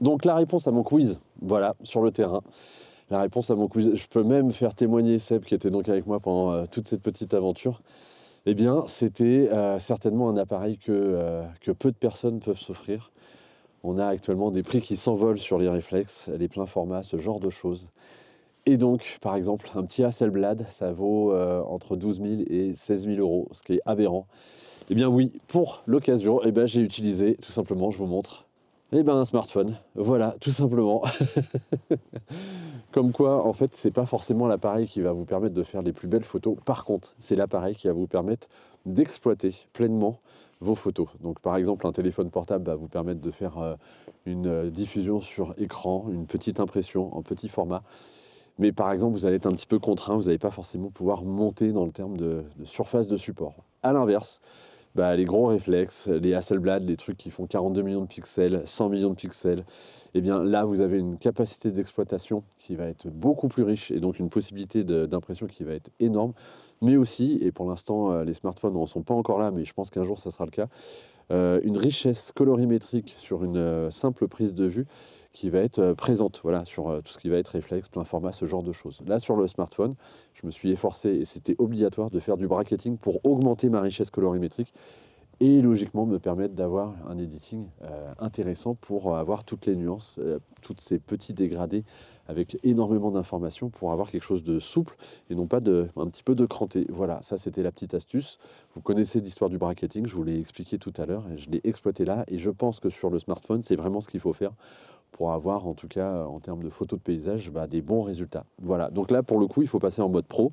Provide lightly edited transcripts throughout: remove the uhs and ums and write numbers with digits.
Donc la réponse à mon quiz, voilà, sur le terrain. La réponse à mon quiz, je peux même faire témoigner Seb qui était donc avec moi pendant toute cette petite aventure. Eh bien, c'était certainement un appareil que peu de personnes peuvent s'offrir. On a actuellement des prix qui s'envolent sur les réflexes, les pleins formats, ce genre de choses. Et donc, par exemple, un petit Hasselblad, ça vaut entre 12 000 et 16 000 euros, ce qui est aberrant. Eh bien oui, pour l'occasion, eh ben, j'ai utilisé, tout simplement, je vous montre, eh ben, un smartphone. Voilà, tout simplement. Comme quoi, en fait, c'est pas forcément l'appareil qui va vous permettre de faire les plus belles photos. Par contre, c'est l'appareil qui va vous permettre d'exploiter pleinement vos photos. Donc, par exemple, un téléphone portable va vous permettre de faire une diffusion sur écran, une petite impression en petit format. Mais par exemple, vous allez être un petit peu contraint, vous n'allez pas forcément pouvoir monter dans le terme de surface de support. À l'inverse, bah, les gros réflexes, les Hasselblad, les trucs qui font 42 millions de pixels, 100 millions de pixels, eh bien là, vous avez une capacité d'exploitation qui va être beaucoup plus riche et donc une possibilité d'impression qui va être énorme. Mais aussi, et pour l'instant, les smartphones n'en sont pas encore là, mais je pense qu'un jour, ça sera le cas, une richesse colorimétrique sur une simple prise de vue qui va être présente voilà, sur tout ce qui va être réflexe, plein format, ce genre de choses. Là, sur le smartphone, je me suis efforcé, et c'était obligatoire, de faire du bracketing pour augmenter ma richesse colorimétrique et logiquement me permettre d'avoir un editing intéressant pour avoir toutes les nuances, tous ces petits dégradés avec énormément d'informations pour avoir quelque chose de souple et non pas un petit peu de cranté. Voilà, ça c'était la petite astuce. Vous connaissez l'histoire du bracketing, je vous l'ai expliqué tout à l'heure et je l'ai exploité là et je pense que sur le smartphone, c'est vraiment ce qu'il faut faire pour avoir, en tout cas en termes de photos de paysage, des bons résultats. Voilà, donc là pour le coup, il faut passer en mode pro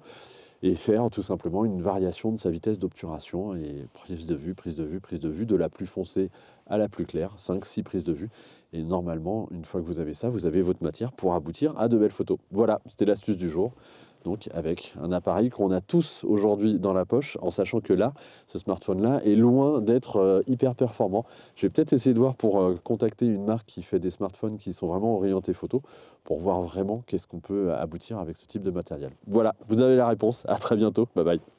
et faire tout simplement une variation de sa vitesse d'obturation et prise de vue, prise de vue, prise de vue, de la plus foncée à la plus claire, 5-6 prises de vue. Et normalement, une fois que vous avez ça, vous avez votre matière pour aboutir à de belles photos. Voilà, c'était l'astuce du jour. Donc avec un appareil qu'on a tous aujourd'hui dans la poche, en sachant que là, ce smartphone-là est loin d'être hyper performant. Je vais peut-être essayer de voir pour contacter une marque qui fait des smartphones qui sont vraiment orientés photo, pour voir vraiment qu'est-ce qu'on peut aboutir avec ce type de matériel. Voilà, vous avez la réponse. À très bientôt. Bye bye.